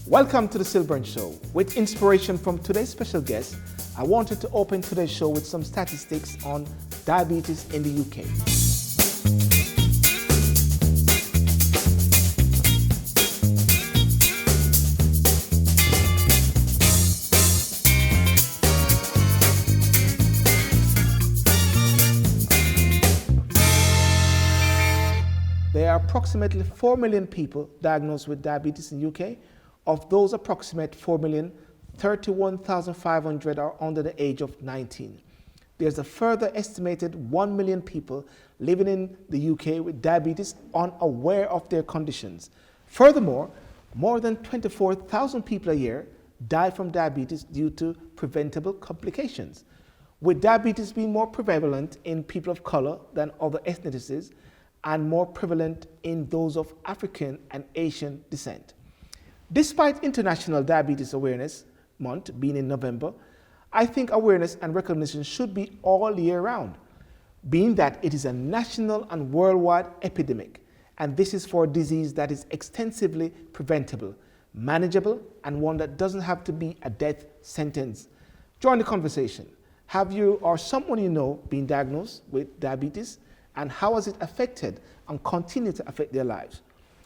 Welcome to the Sylbourne Show. With inspiration from today's special guest, I wanted to open today's show with some statistics on diabetes in the UK. There are approximately 4 million people diagnosed with diabetes in the UK. Of those approximate 4 million, 31,500 are under the age of 19. There's a further estimated 1 million people living in the UK with diabetes unaware of their conditions. Furthermore, more than 24,000 people a year die from diabetes due to preventable complications. With diabetes being more prevalent in people of color than other ethnicities, and more prevalent in those of African and Asian descent. Despite International Diabetes Awareness Month being in November, I think awareness and recognition should be all year round, being that it is a national and worldwide epidemic, and this is for a disease that is extensively preventable, manageable, and one that doesn't have to be a death sentence. Join the conversation. Have you or someone you know been diagnosed with diabetes? And how has it affected and continue to affect their lives?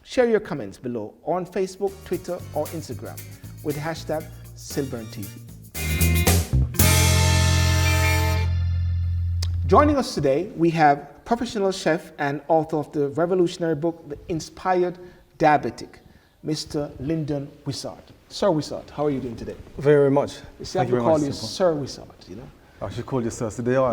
Share your comments below on Facebook, Twitter, or Instagram with the hashtag SylbourneTV. Joining us today, we have professional chef and author of the revolutionary book, The Inspired Diabetic, Mr. Lyndon Wissart. Sir Wissart, how are you doing today? Very much. You see, I have to call you Sir Wissart, you know? I should call you Sir today. No.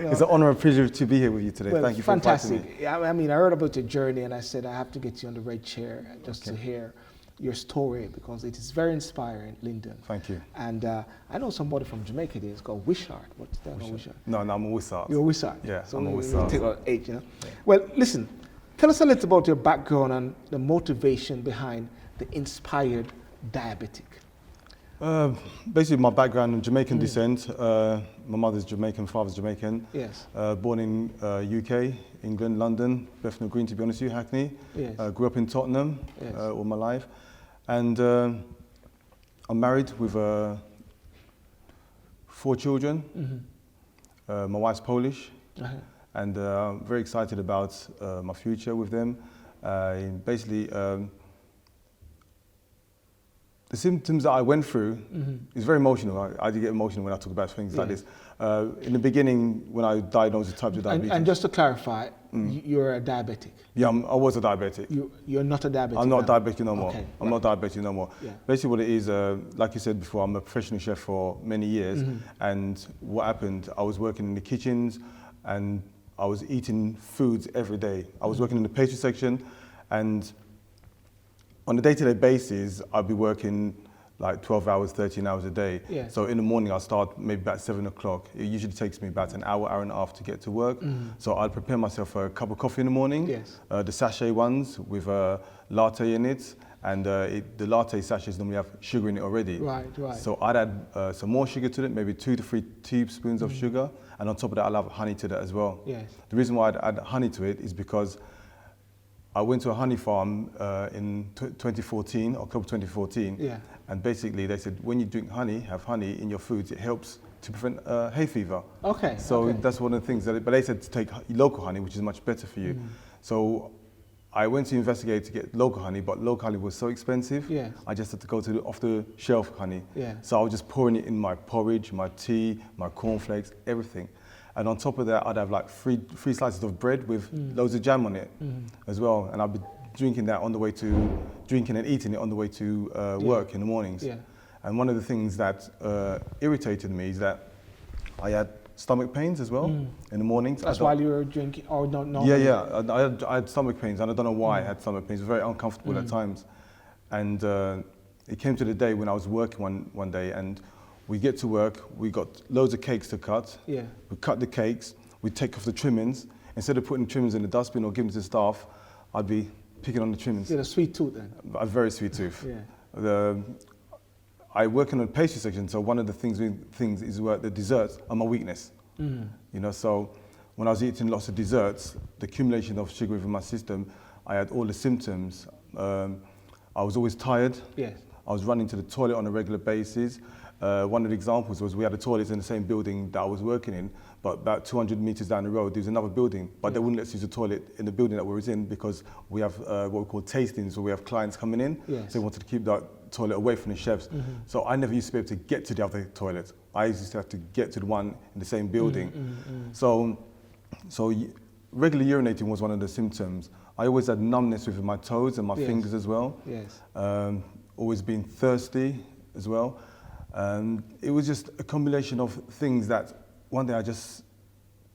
It's an honor and privilege to be here with you today. Well, thank you for inviting me. fantastic. I mean, I heard about your journey and I said I have to get you on the red chair just to hear your story because it is very inspiring, Lyndon. Thank you. And I know somebody from Jamaica there. It's called Wishart. What's that? Wishart? No, I'm a Wissart. You're a Wissart. Yeah, so I'm a Wissart. Take out H, you know. Yeah. Well, listen. Tell us a little about your background and the motivation behind the Inspired Diabetic. Basically, my background in Jamaican descent. My mother's Jamaican, father's Jamaican. Yes. Born in UK, England, London, Bethnal Green, to be honest with you, Hackney. Yes. Grew up in Tottenham all my life. And I'm married with 4 children. Mm-hmm. My wife's Polish. Uh-huh. And I'm very excited about my future with them. Basically, the symptoms that I went through is very emotional. I do get emotional when I talk about things like this. In the beginning, when I diagnosed with type 2 diabetes. And just to clarify, you're a diabetic. Yeah, I was a diabetic. You're not a diabetic. I'm not diabetic no more. Okay, I'm not diabetic no more. Yeah. Basically what it is, like you said before, I'm a professional chef for many years. And what happened, I was working in the kitchens and I was eating foods every day. I was working in the pastry section, and on a day-to-day basis, I'd be working like 12 hours, 13 hours a day. Yeah. So in the morning, I'll start maybe about 7 o'clock. It usually takes me about an hour, hour and a half to get to work. So I'd prepare myself a cup of coffee in the morning, Yes. The sachet ones with a latte in it. And the latte sachets normally have sugar in it already. Right. So I'd add some more sugar to it, maybe 2 to 3 teaspoons of sugar. And on top of that, I'll have honey to that as well. Yes. The reason why I'd add honey to it is because I went to a honey farm in 2014, October 2014. Yeah. And basically they said, when you drink honey, have honey in your foods, it helps to prevent hay fever. Okay. So that's one of the things, but they said to take local honey, which is much better for you. So I went to investigate to get local honey, but local honey was so expensive. Yes. I just had to go to the off-the-shelf honey. Yeah. So I was just pouring it in my porridge, my tea, my cornflakes, everything. And on top of that, I'd have like three slices of bread with loads of jam on it as well. And I'd be drinking and eating it on the way to work in the mornings. Yeah. And one of the things that irritated me is that I had stomach pains as well in the mornings. That's while you were drinking, or no? Yeah. I had stomach pains, and I don't know why I had stomach pains. It was very uncomfortable at times. And it came to the day when I was working one day, and we get to work, we got loads of cakes to cut. Yeah. We cut the cakes, we take off the trimmings. Instead of putting trimmings in the dustbin or giving to the staff, I'd be picking on the trimmings. You had a sweet tooth then? A very sweet tooth. Yeah. I work in the pastry section, so one of the things is where the desserts are my weakness. You know, so when I was eating lots of desserts, the accumulation of sugar within my system, I had all the symptoms. I was always tired. Yes. I was running to the toilet on a regular basis. One of the examples was we had a toilet in the same building that I was working in, but about 200 meters down the road, there was another building, but they wouldn't let us use the toilet in the building that we was in because we have what we call tastings, where we have clients coming in. Yes. So we wanted to keep that toilet away from the chefs. So I never used to be able to get to the other toilet. I used to have to get to the one in the same building. So regular urinating was one of the symptoms. I always had numbness with my toes and my fingers as well. Yes. Always been thirsty as well. It was just a combination of things that one day I just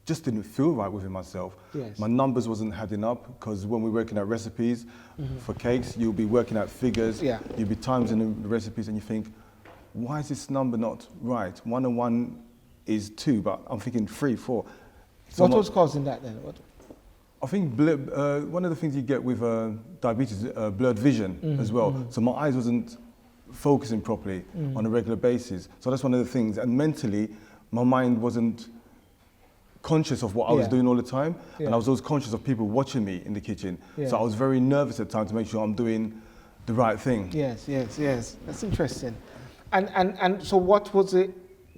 didn't feel right within myself. Yes. My numbers wasn't adding up because when we're working at recipes for cakes, you'll be working at figures. Yeah. You'll be times in the recipes and you think, why is this number not right? 1 and 1 is 2, but I'm thinking 3, 4. So What was causing that then? I think one of the things you get with diabetes is blurred vision as well. So my eyes wasn't focusing properly on a regular basis. So that's one of the things. And mentally, my mind wasn't conscious of what I was doing all the time. And I was always conscious of people watching me in the kitchen. So I was very nervous at times to make sure I'm doing the right thing. Yes. That's interesting. And so what was the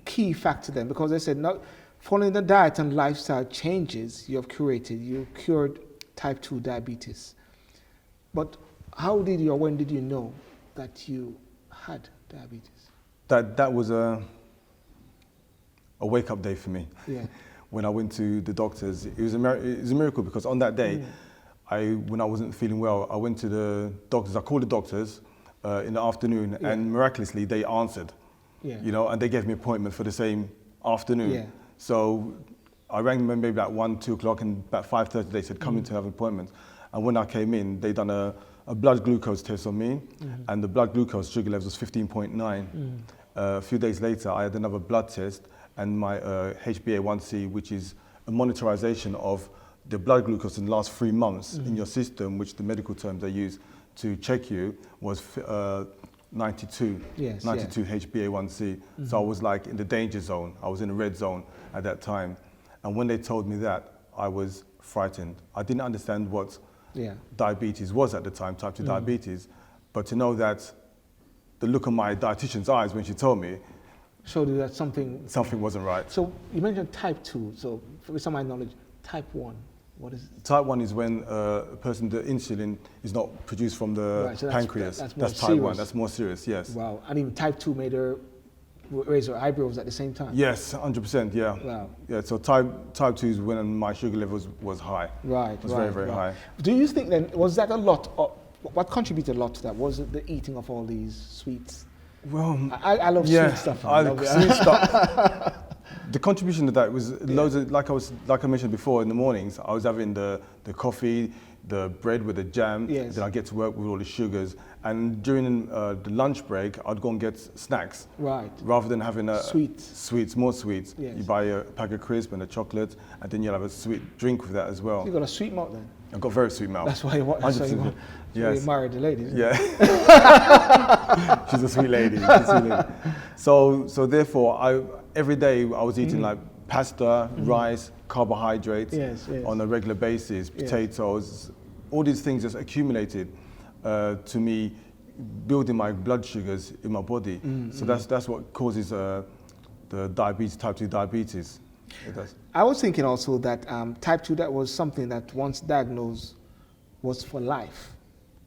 key factor then? Because they said, no, following the diet and lifestyle changes you cured type 2 diabetes. But how did you, or when did you know that you had diabetes? That was a wake-up day for me. Yeah. When I went to the doctors, it was a miracle because on that day, when I wasn't feeling well, I went to the doctors. I called the doctors in the afternoon, and miraculously they answered. You know, and they gave me an appointment for the same afternoon. Yeah. So I rang them maybe about 1, 2 o'clock, and about 5:30 they said, come in to have an appointment. And when I came in, they done a blood glucose test on me, and the blood glucose sugar level was 15.9. A few days later, I had another blood test, and my HbA1c, which is a monitorization of the blood glucose in the last 3 months in your system, which the medical terms they use to check you, was 92. Yes, 92 HbA1c. So I was like in the danger zone. I was in the red zone at that time. And when they told me that, I was frightened. I didn't understand what diabetes was at the time, type 2 diabetes. But to know that the look of my dietitian's eyes when she told me, showed you that something wasn't right. So you mentioned type 2. So for some of my knowledge, type 1, what is it? Type 1 is when the insulin is not produced from the pancreas. That's type 1. That's more serious, yes. Wow. And even type 2 made her raise her eyebrows at the same time? Yes, 100%, yeah. Wow. Yeah, so type 2 is when my sugar levels was high. Right, It was very, very high. Do you think then, was that a lot, what contributed a lot to that? Was it the eating of all these sweets? Well, I love sweet stuff. I love sweet stuff. The contribution to that was loads of, like I mentioned before, in the mornings, I was having the coffee, the bread with the jam, then I get to work with all the sugars. And during the lunch break, I'd go and get snacks. Right. Rather than having more sweets. Yes. You buy a pack of crisps and a chocolate, and then you'll have a sweet drink with that as well. So you got a sweet mouth then? I've got very sweet mouth. That's why you married the lady, isn't it? Yeah. She's a sweet lady. So therefore, every day I was eating like pasta, rice, carbohydrates on a regular basis, potatoes, all these things just accumulated to me building my blood sugars in my body. So that's what causes the diabetes, type 2 diabetes. It does. I was thinking also that type 2, that was something that once diagnosed was for life.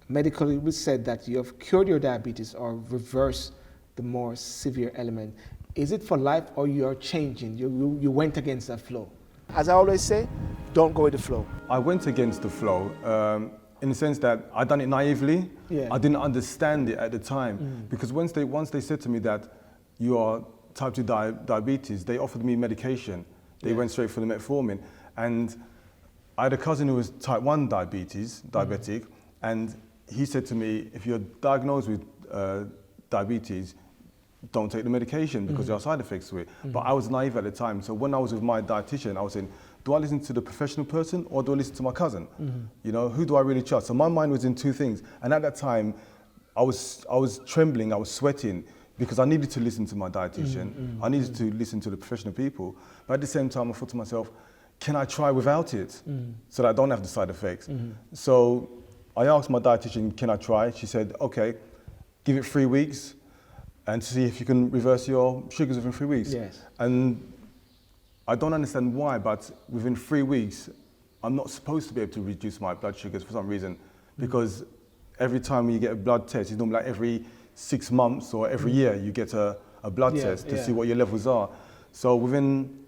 Medically, it was said that you have cured your diabetes or reversed the more severe element. Is it for life, or you are changing? You went against that flow? As I always say, don't go with the flow. I went against the flow in the sense that I done it naively. I didn't understand it at the time because once they said to me that you are type 2 diabetes, they offered me medication. They went straight for the metformin, and I had a cousin who was type 1 diabetic, and he said to me, if you're diagnosed with diabetes, don't take the medication because there are side effects to it. But I was naive at the time, so when I was with my dietitian, I was saying, do I listen to the professional person or do I listen to my cousin? You know, who do I really trust? So my mind was in two things, and at that time, I was trembling, I was sweating, because I needed to listen to my dietitian, I needed to listen to the professional people, but at the same time I thought to myself, can I try without it so that I don't have the side effects? So I asked my dietitian, can I try? She said, okay, give it 3 weeks and see if you can reverse your sugars within 3 weeks. Yes. And I don't understand why, but within 3 weeks, I'm not supposed to be able to reduce my blood sugars for some reason, because every time you get a blood test, it's normally like every 6 months or every year you get a blood test to see what your levels are. So within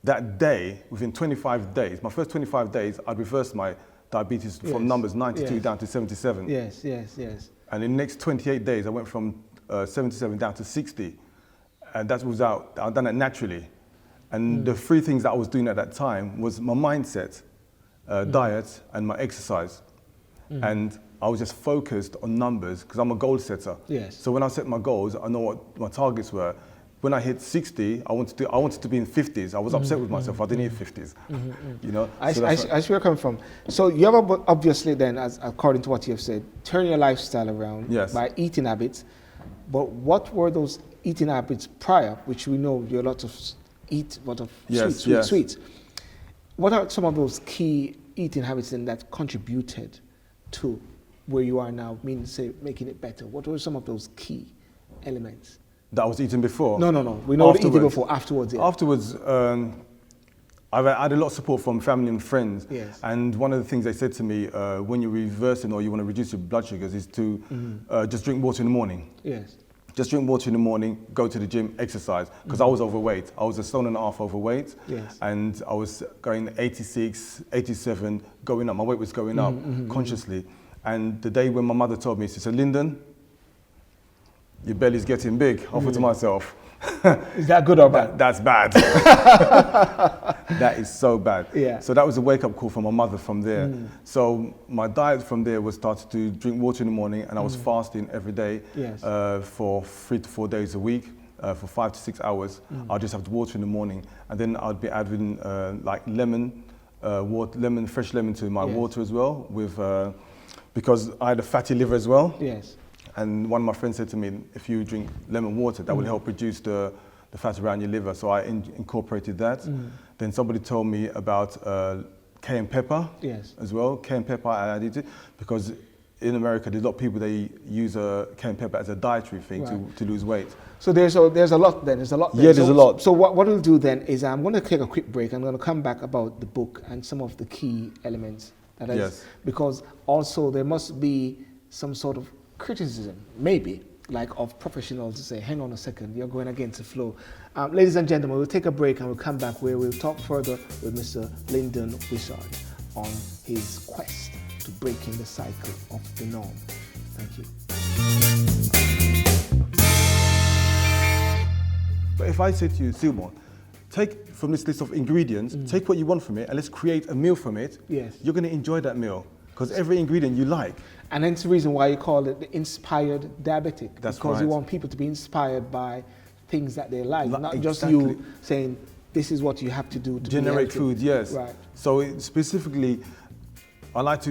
that day, within 25 days, my first 25 days, I'd reversed my diabetes from numbers 92 down to 77. Yes, yes, yes. And in the next 28 days, I went from 77 down to 60. And that was I'd done it naturally. And the 3 things that I was doing at that time was my mindset, diet, and my exercise. And I was just focused on numbers because I'm a goal setter. Yes. So when I set my goals, I know what my targets were. When I hit 60, I wanted to be in 50s. I was upset with myself. I didn't hit 50s. You know. I see where you're coming from. So you have obviously then, as according to what you have said, turn your lifestyle around by eating habits. But what were those eating habits prior, which we know you lot of sweets. What are some of those key eating habits then that contributed to where you are now, say making it better? What were some of those key elements? That I was eating before? No. We know the eating before, afterwards. Yeah. Afterwards, I've had a lot of support from family and friends. Yes. And one of the things they said to me, when you're reversing or you want to reduce your blood sugars, is to just drink water in the morning. Yes. Just drink water in the morning, go to the gym, exercise. Because I was overweight. I was 1.5 stone overweight. Yes. And I was going 86, 87, going up. My weight was going up consciously. And the day when my mother told me, she said, Lyndon, your belly's getting big. I thought to myself, is that good or bad? That's bad. That is so bad. Yeah. So that was a wake-up call from my mother from there. So my diet from there was started to drink water in the morning, and I was fasting every day for 3 to 4 days a week for 5 to 6 hours. I'd just have water in the morning, and then I'd be adding like fresh lemon to my water as well, with because I had a fatty liver as well. Yes. And one of my friends said to me, if you drink lemon water, that will help reduce the fat around your liver. So I incorporated that. Then somebody told me about cayenne pepper as well. Cayenne pepper, I added it because in America, there's a lot of people, they use cayenne pepper as a dietary thing to lose weight. So there's a lot then. There's a lot. Yeah, there's a lot. So what we'll do then is I'm going to take a quick break. I'm going to come back about the book and some of the key elements. That is, because also there must be some sort of criticism, maybe, like of professionals to say, hang on a second, you're going against the flow. Ladies and gentlemen, we'll take a break and we'll come back where we'll talk further with Mr. Lyndon Wissart on his quest to breaking the cycle of the norm. Thank you. But if I say to you, Sylbourne, take from this list of ingredients, take what you want from it, and let's create a meal from it, you're going to enjoy that meal. Because every ingredient you like. And that's the reason why you call it the Inspired Diabetic. That's because you want people to be inspired by things that they like, not just you saying, this is what you have to do to generate food, yes. Right. So specifically, I like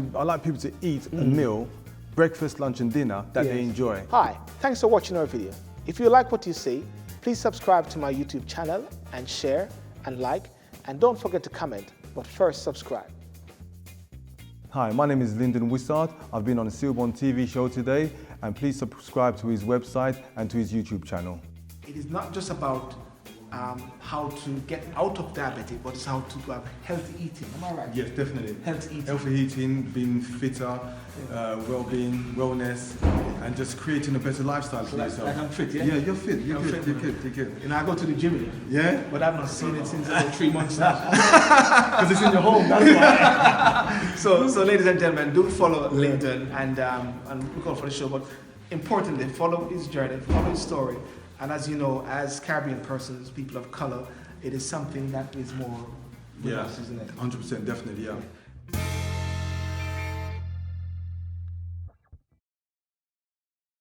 people to eat a meal, breakfast, lunch and dinner, that they enjoy. Hi, thanks for watching our video. If you like what you see, please subscribe to my YouTube channel and share and like, and don't forget to comment, but first subscribe. Hi, my name is Lyndon Wissart. I've been on a Sylbourne TV show today, and please subscribe to his website and to his YouTube channel. It is not just about how to get out of diabetic, but it's how to have healthy eating. Am I right? Yes, definitely. Healthy eating. Healthy eating, being fitter, well-being, wellness, and just creating a better lifestyle for yourself. Like I'm fit, yeah? Yeah, you're fit. You're good. You know, I go to the gym. Yeah? But I've not seen it since about 3 months now. Because it's in your home, that's why. So ladies and gentlemen, do follow Lyndon and look out for the show. But importantly, follow his journey, follow his story. And as you know, as Caribbean persons, people of color, it is something that is more with us, isn't it? 100%, definitely, yeah.